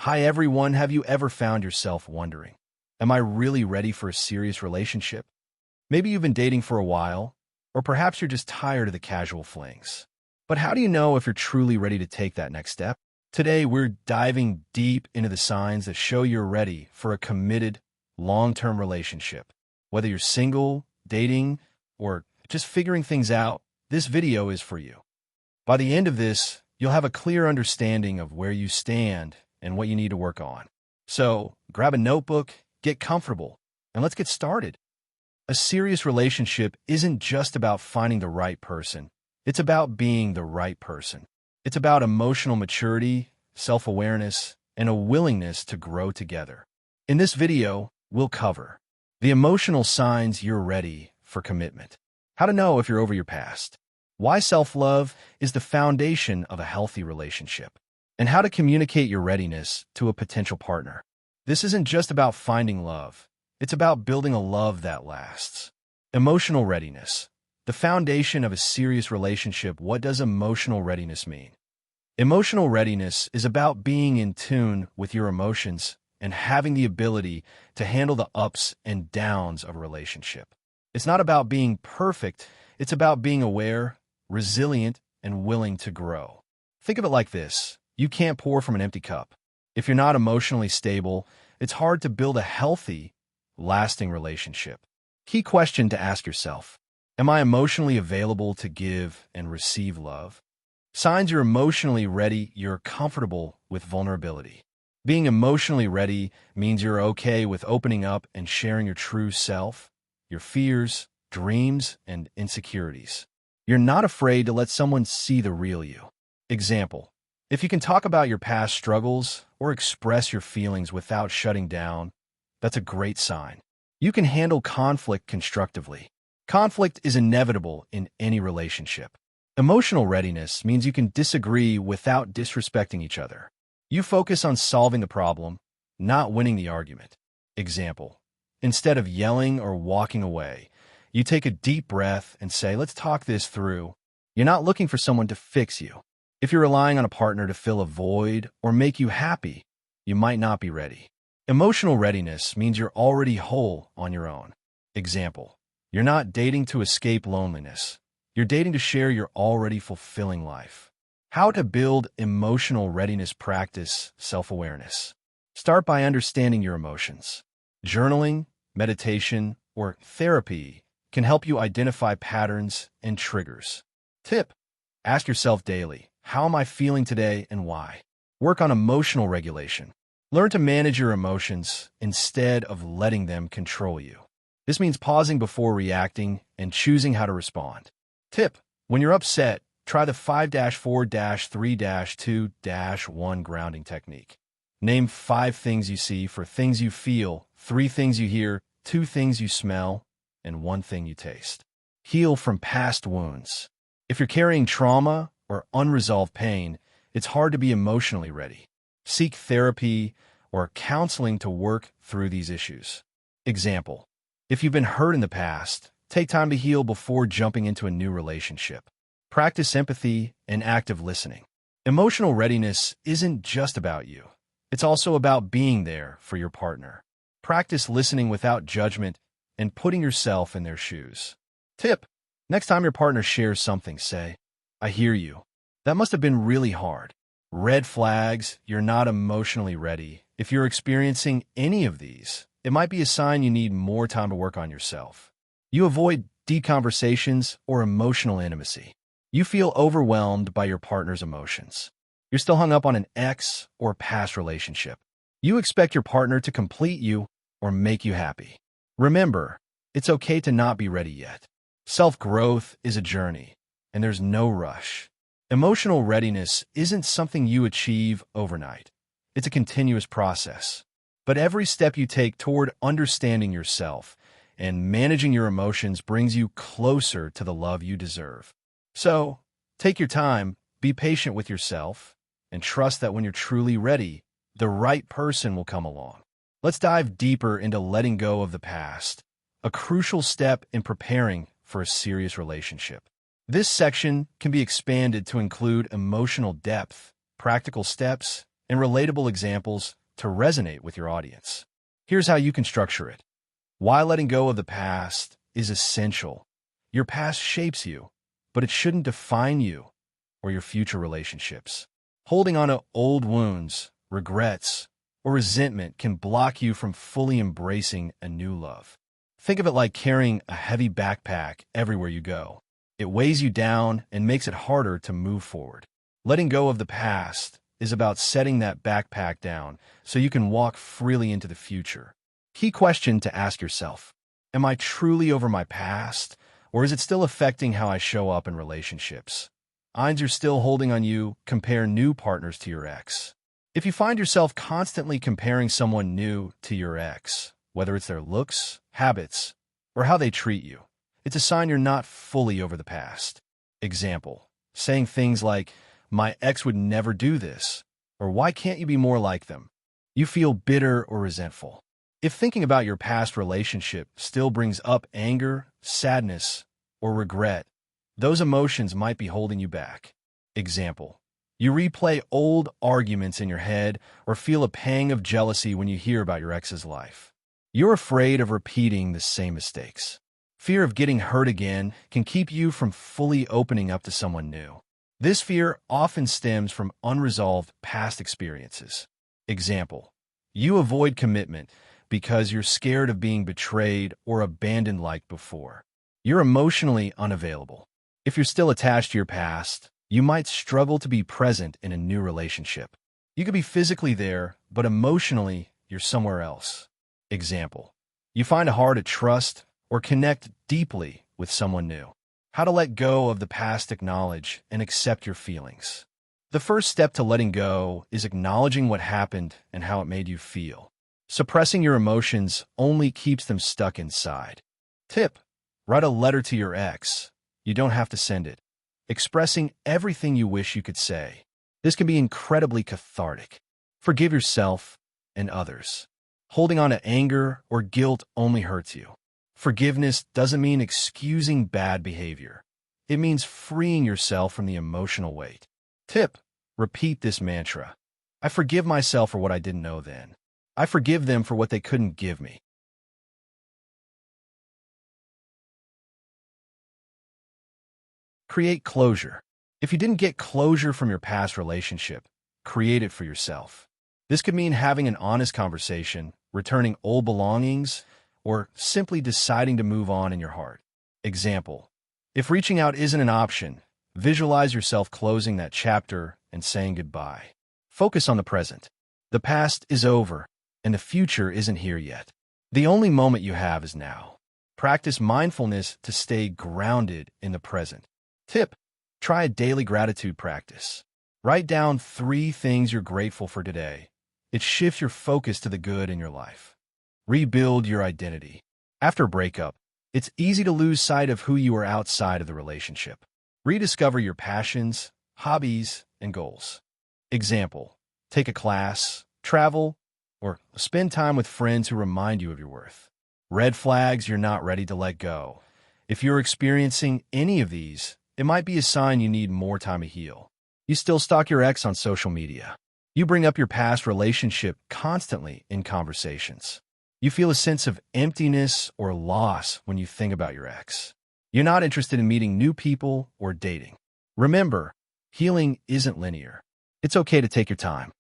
Hi everyone, have you ever found yourself wondering, am I really ready for a serious relationship? Maybe you've been dating for a while, or perhaps you're just tired of the casual flings. But how do you know if you're truly ready to take that next step? Today, we're diving deep into the signs that show you're ready for a committed, long-term relationship. Whether you're single, dating, or just figuring things out, this video is for you. By the end of this, you'll have a clear understanding of where you stand and what you need to work on. So, grab a notebook, get comfortable, and let's get started. A serious relationship isn't just about finding the right person. It's about being the right person. It's about emotional maturity, self-awareness, and a willingness to grow together. In this video, we'll cover the emotional signs you're ready for commitment, how to know if you're over your past, why self-love is the foundation of a healthy relationship, and how to communicate your readiness to a potential partner. This isn't just about finding love. It's about building a love that lasts. Emotional readiness, the foundation of a serious relationship. What does emotional readiness mean? Emotional readiness is about being in tune with your emotions and having the ability to handle the ups and downs of a relationship. It's not about being perfect. It's about being aware, resilient, and willing to grow. Think of it like this. You can't pour from an empty cup. If you're not emotionally stable, it's hard to build a healthy, lasting relationship. Key question to ask yourself: am I emotionally available to give and receive love? Signs you're emotionally ready: you're comfortable with vulnerability. Being emotionally ready means you're okay with opening up and sharing your true self, your fears, dreams, and insecurities. You're not afraid to let someone see the real you. Example: if you can talk about your past struggles or express your feelings without shutting down, that's a great sign. You can handle conflict constructively. Conflict is inevitable in any relationship. Emotional readiness means you can disagree without disrespecting each other. You focus on solving the problem, not winning the argument. Example: instead of yelling or walking away, you take a deep breath and say, "Let's talk this through." You're not looking for someone to fix you. If you're relying on a partner to fill a void or make you happy, you might not be ready. Emotional readiness means you're already whole on your own. Example: you're not dating to escape loneliness. You're dating to share your already fulfilling life. How to build emotional readiness: practice self-awareness. Start by understanding your emotions. Journaling, meditation, or therapy can help you identify patterns and triggers. Tip: ask yourself daily, how am I feeling today and why? Work on emotional regulation. Learn to manage your emotions instead of letting them control you. This means pausing before reacting and choosing how to respond. Tip: when you're upset, try the 5-4-3-2-1 grounding technique. Name 5 things you see, 4 things you feel, 3 things you hear, 2 things you smell, and 1 thing you taste. Heal from past wounds. If you're carrying trauma or unresolved pain, it's hard to be emotionally ready. Seek therapy or counseling to work through these issues. Example: if you've been hurt in the past, take time to heal before jumping into a new relationship. Practice empathy and active listening. Emotional readiness isn't just about you. It's also about being there for your partner. Practice listening without judgment and putting yourself in their shoes. Tip: next time your partner shares something, say, "I hear you. That must have been really hard." Red flags: you're not emotionally ready. If you're experiencing any of these, it might be a sign you need more time to work on yourself. You avoid deep conversations or emotional intimacy. You feel overwhelmed by your partner's emotions. You're still hung up on an ex or past relationship. You expect your partner to complete you or make you happy. Remember, it's okay to not be ready yet. Self-growth is a journey, and there's no rush. Emotional readiness isn't something you achieve overnight. It's a continuous process. But every step you take toward understanding yourself and managing your emotions brings you closer to the love you deserve. So, take your time, be patient with yourself, and trust that when you're truly ready, the right person will come along. Let's dive deeper into letting go of the past, a crucial step in preparing for a serious relationship. This section can be expanded to include emotional depth, practical steps, and relatable examples to resonate with your audience. Here's how you can structure it. Why letting go of the past is essential. Your past shapes you, but it shouldn't define you or your future relationships. Holding on to old wounds, regrets, or resentment can block you from fully embracing a new love. Think of it like carrying a heavy backpack everywhere you go. It weighs you down and makes it harder to move forward. Letting go of the past is about setting that backpack down so you can walk freely into the future. Key question to ask yourself: am I truly over my past, or is it still affecting how I show up in relationships? Signs you're still holding on you: compare new partners to your ex. If you find yourself constantly comparing someone new to your ex, whether it's their looks, habits, or how they treat you, it's a sign you're not fully over the past. Example: saying things like, "My ex would never do this," or "Why can't you be more like them?" You feel bitter or resentful. If thinking about your past relationship still brings up anger, sadness, or regret, those emotions might be holding you back. Example: you replay old arguments in your head or feel a pang of jealousy when you hear about your ex's life. You're afraid of repeating the same mistakes. Fear of getting hurt again can keep you from fully opening up to someone new. This fear often stems from unresolved past experiences. Example: you avoid commitment because you're scared of being betrayed or abandoned like before. You're emotionally unavailable. If you're still attached to your past, you might struggle to be present in a new relationship. You could be physically there, but emotionally, you're somewhere else. Example: you find it hard to trust or connect deeply with someone new. How to let go of the past: acknowledge and accept your feelings. The first step to letting go is acknowledging what happened and how it made you feel. Suppressing your emotions only keeps them stuck inside. Tip: write a letter to your ex. You don't have to send it. Expressing everything you wish you could say. This can be incredibly cathartic. Forgive yourself and others. Holding on to anger or guilt only hurts you. Forgiveness doesn't mean excusing bad behavior. It means freeing yourself from the emotional weight. Tip: repeat this mantra. I forgive myself for what I didn't know then. I forgive them for what they couldn't give me. Create closure. If you didn't get closure from your past relationship, create it for yourself. This could mean having an honest conversation, returning old belongings, or simply deciding to move on in your heart. Example: if reaching out isn't an option, visualize yourself closing that chapter and saying goodbye. Focus on the present. The past is over, and the future isn't here yet. The only moment you have is now. Practice mindfulness to stay grounded in the present. Tip: try a daily gratitude practice. Write down 3 things you're grateful for today. It shifts your focus to the good in your life. Rebuild your identity. After a breakup, it's easy to lose sight of who you are outside of the relationship. Rediscover your passions, hobbies, and goals. Example: take a class, travel, or spend time with friends who remind you of your worth. Red flags you're not ready to let go. If you're experiencing any of these, it might be a sign you need more time to heal. You still stalk your ex on social media. You bring up your past relationship constantly in conversations. You feel a sense of emptiness or loss when you think about your ex. You're not interested in meeting new people or dating. Remember, healing isn't linear. It's okay to take your time.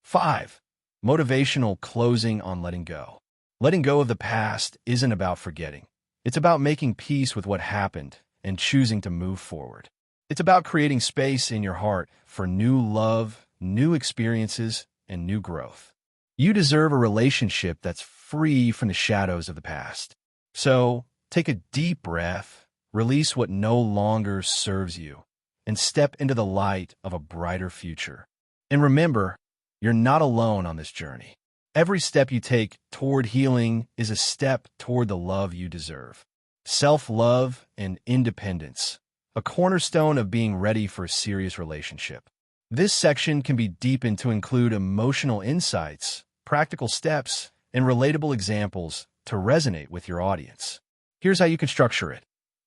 5. Motivational closing on letting go. Letting go of the past isn't about forgetting. It's about making peace with what happened and choosing to move forward. It's about creating space in your heart for new love, new experiences, and new growth. You deserve a relationship that's free from the shadows of the past. So, take a deep breath, release what no longer serves you, and step into the light of a brighter future. And remember, you're not alone on this journey. Every step you take toward healing is a step toward the love you deserve. Self-love and independence, a cornerstone of being ready for a serious relationship. This section can be deepened to include emotional insights, practical steps, and relatable examples to resonate with your audience. Here's how you can structure it.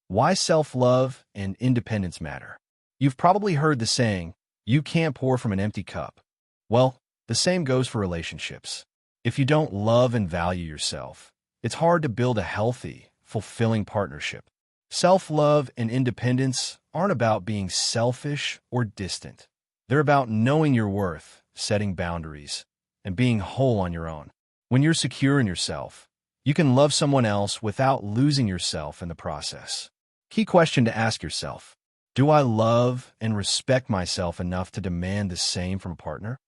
Why self-love and independence matter. You've probably heard the saying, "You can't pour from an empty cup." Well, The same goes for relationships. If you don't love and value yourself, it's hard to build a healthy, fulfilling partnership. Self-love and independence aren't about being selfish or distant. They're about knowing your worth, setting boundaries, and being whole on your own. When you're secure in yourself, you can love someone else without losing yourself in the process. Key question to ask yourself: do I love and respect myself enough to demand the same from a partner?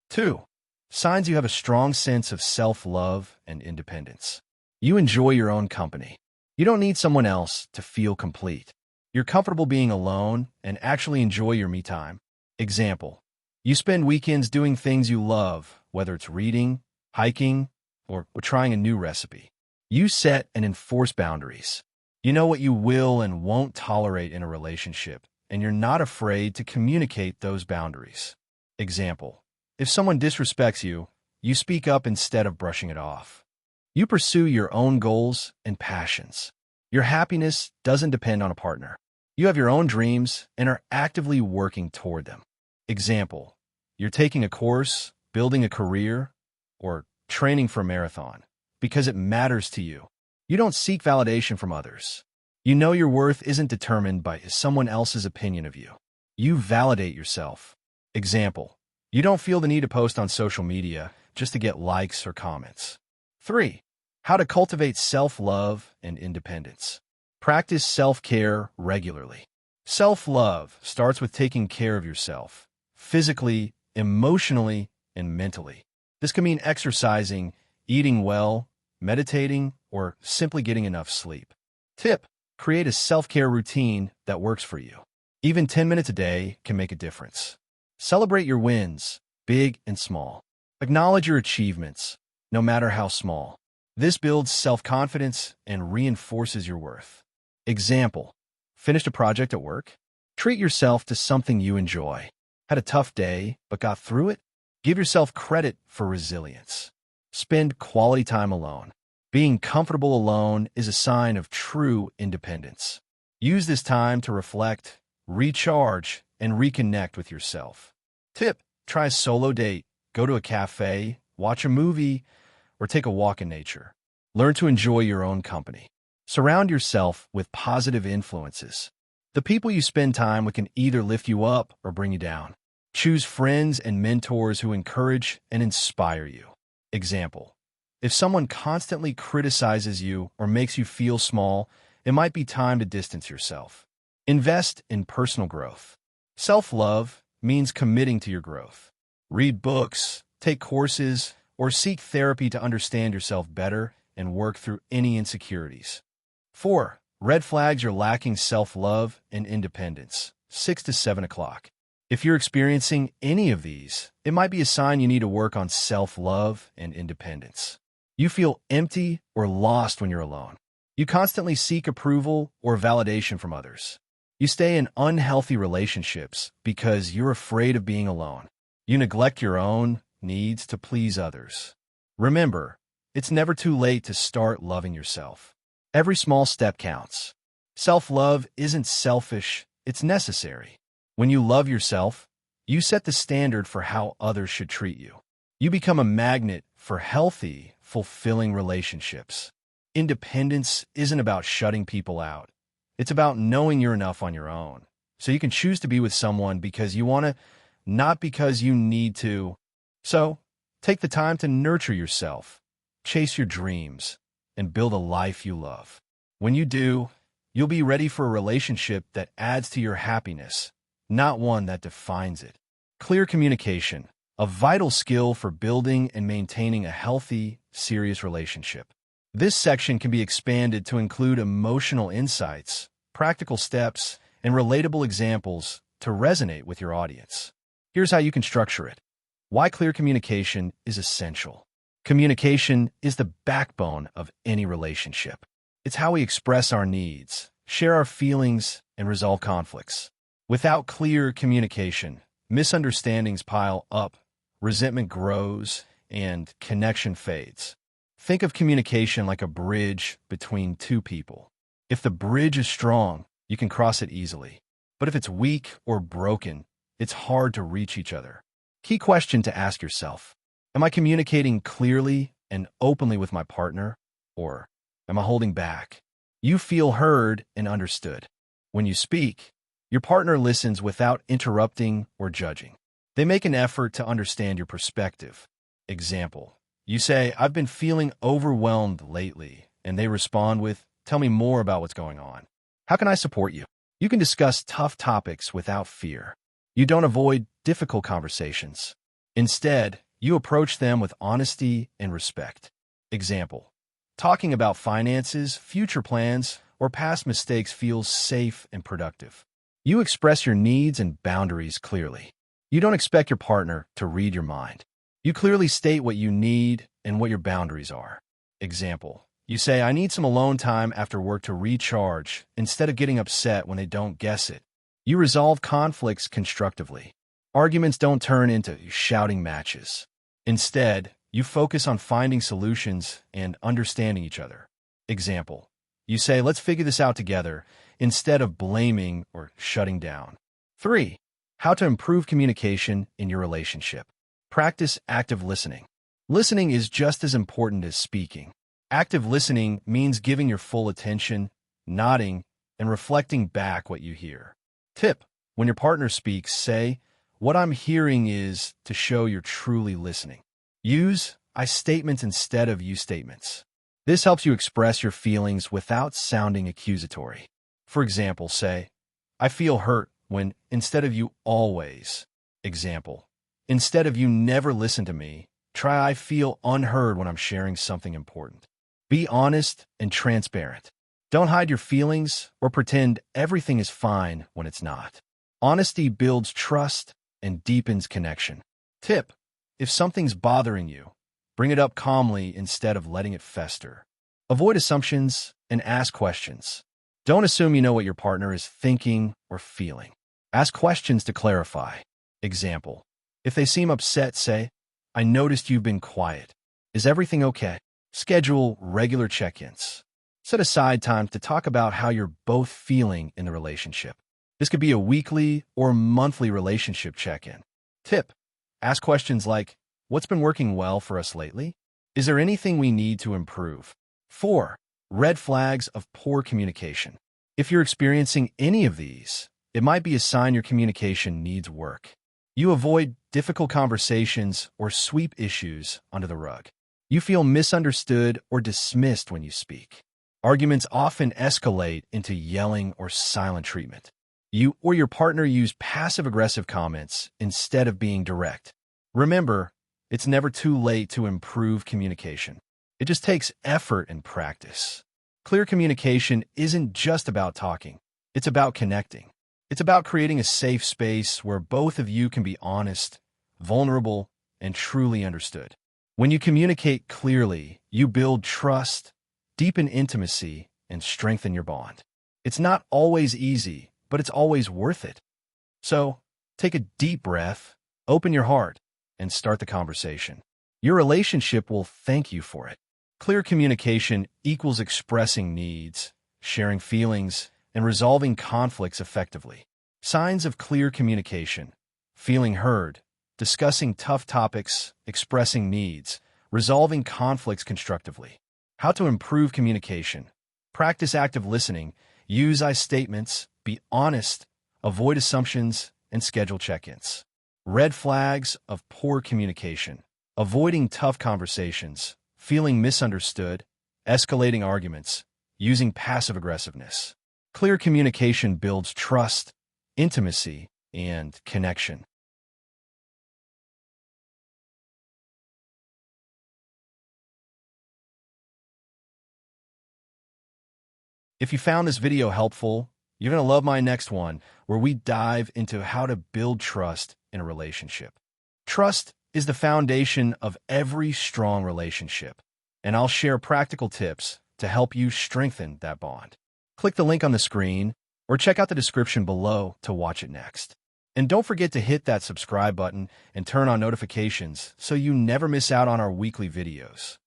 2. Signs you have a strong sense of self-love and independence. You enjoy your own company. You don't need someone else to feel complete. You're comfortable being alone and actually enjoy your me time. Example: you spend weekends doing things you love, whether it's reading, hiking, or trying a new recipe. You set and enforce boundaries. You know what you will and won't tolerate in a relationship, and you're not afraid to communicate those boundaries. Example: if someone disrespects you, you speak up instead of brushing it off. You pursue your own goals and passions. Your happiness doesn't depend on a partner. You have your own dreams and are actively working toward them. Example: you're taking a course, building a career, or training for a marathon because it matters to you. You don't seek validation from others. You know your worth isn't determined by someone else's opinion of you. You validate yourself. Example: you don't feel the need to post on social media just to get likes or comments. 3. How to cultivate self-love and independence. Practice self-care regularly. Self-love starts with taking care of yourself, physically, emotionally, and mentally. This can mean exercising, eating well, meditating, or simply getting enough sleep. Tip: create a self-care routine that works for you. Even 10 minutes a day can make a difference. Celebrate your wins, big and small. Acknowledge your achievements, no matter how small. This builds self-confidence and reinforces your worth. Example: finished a project at work? Treat yourself to something you enjoy. Had a tough day, but got through it? Give yourself credit for resilience. Spend quality time alone. Being comfortable alone is a sign of true independence. Use this time to reflect, recharge, and reconnect with yourself. Tip: try a solo date, go to a cafe, watch a movie, or take a walk in nature. Learn to enjoy your own company. Surround yourself with positive influences. The people you spend time with can either lift you up or bring you down. Choose friends and mentors who encourage and inspire you. Example: if someone constantly criticizes you or makes you feel small, it might be time to distance yourself. Invest in personal growth. Self-love means committing to your growth. Read books, take courses, or seek therapy to understand yourself better and work through any insecurities. 4. Red flags you're lacking self-love and independence. 6 to 7 o'clock. If you're experiencing any of these, it might be a sign you need to work on self-love and independence. You feel empty or lost when you're alone. You constantly seek approval or validation from others. You stay in unhealthy relationships because you're afraid of being alone. You neglect your own needs to please others. Remember, it's never too late to start loving yourself. Every small step counts. Self-love isn't selfish, it's necessary. When you love yourself, you set the standard for how others should treat you. You become a magnet for healthy, fulfilling relationships. Independence isn't about shutting people out. It's about knowing you're enough on your own, so you can choose to be with someone because you want to, not because you need to. So, take the time to nurture yourself, chase your dreams, and build a life you love. When you do, you'll be ready for a relationship that adds to your happiness, not one that defines it. Clear communication, a vital skill for building and maintaining a healthy, serious relationship. This section can be expanded to include emotional insights, practical steps, and relatable examples to resonate with your audience. Here's how you can structure it. Why clear communication is essential. Communication is the backbone of any relationship. It's how we express our needs, share our feelings, and resolve conflicts. Without clear communication, misunderstandings pile up, resentment grows, and connection fades. Think of communication like a bridge between two people. If the bridge is strong, you can cross it easily. But if it's weak or broken, it's hard to reach each other. Key question to ask yourself: Am I communicating clearly and openly with my partner, or am I holding back? You feel heard and understood. When you speak, your partner listens without interrupting or judging. They make an effort to understand your perspective. Example, you say, "I've been feeling overwhelmed lately," and they respond with, "Tell me more about what's going on. How can I support you?" You can discuss tough topics without fear. You don't avoid difficult conversations. Instead, you approach them with honesty and respect. Example, talking about finances, future plans, or past mistakes feels safe and productive. You express your needs and boundaries clearly. You don't expect your partner to read your mind. You clearly state what you need and what your boundaries are. Example, you say, "I need some alone time after work to recharge," instead of getting upset when they don't guess it. You resolve conflicts constructively. Arguments don't turn into shouting matches. Instead, you focus on finding solutions and understanding each other. Example, you say, "Let's figure this out together," instead of blaming or shutting down. 3. How to improve communication in your relationship. Practice active listening. Listening is just as important as speaking. Active listening means giving your full attention, nodding, and reflecting back what you hear. Tip: when your partner speaks, say, "What I'm hearing is," to show you're truly listening. Use I statements instead of you statements. This helps you express your feelings without sounding accusatory. For example, say, "I feel hurt," when instead of "you always." Example, instead of "you never listen to me," try "I feel unheard when I'm sharing something important." Be honest and transparent. Don't hide your feelings or pretend everything is fine when it's not. Honesty builds trust and deepens connection. Tip: if something's bothering you, bring it up calmly instead of letting it fester. Avoid assumptions and ask questions. Don't assume you know what your partner is thinking or feeling. Ask questions to clarify. Example, if they seem upset, say, "I noticed you've been quiet. Is everything okay?" Schedule regular check-ins. Set aside time to talk about how you're both feeling in the relationship. This could be a weekly or monthly relationship check-in. Tip: ask questions like, "What's been working well for us lately? Is there anything we need to improve?" 4. Red flags of poor communication. If you're experiencing any of these, it might be a sign your communication needs work. You avoid difficult conversations or sweep issues under the rug. You feel misunderstood or dismissed when you speak. Arguments often escalate into yelling or silent treatment. You or your partner use passive-aggressive comments instead of being direct. Remember, it's never too late to improve communication. It just takes effort and practice. Clear communication isn't just about talking. It's about connecting. It's about creating a safe space where both of you can be honest, vulnerable, and truly understood. When you communicate clearly, you build trust, deepen intimacy, and strengthen your bond. It's not always easy, but it's always worth it. So, take a deep breath, open your heart, and start the conversation. Your relationship will thank you for it. Clear communication equals expressing needs, sharing feelings, and resolving conflicts effectively. Signs of clear communication: feeling heard, discussing tough topics, expressing needs, resolving conflicts constructively. How to improve communication: practice active listening, use I statements, be honest, avoid assumptions, and schedule check-ins. Red flags of poor communication: avoiding tough conversations, feeling misunderstood, escalating arguments, using passive-aggressiveness. Clear communication builds trust, intimacy, and connection. If you found this video helpful, you're going to love my next one, where we dive into how to build trust in a relationship. Trust is the foundation of every strong relationship, and I'll share practical tips to help you strengthen that bond. Click the link on the screen or check out the description below to watch it next. And don't forget to hit that subscribe button and turn on notifications so you never miss out on our weekly videos.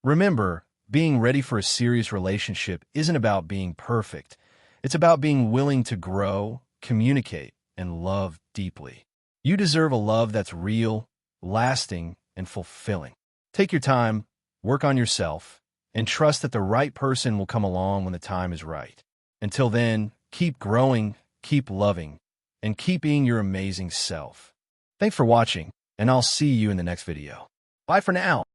Remember, being ready for a serious relationship isn't about being perfect. It's about being willing to grow, communicate, and love deeply. You deserve a love that's real, lasting, and fulfilling. Take your time, work on yourself, and trust that the right person will come along when the time is right. Until then, keep growing, keep loving, and keep being your amazing self. Thanks for watching, and I'll see you in the next video. Bye for now.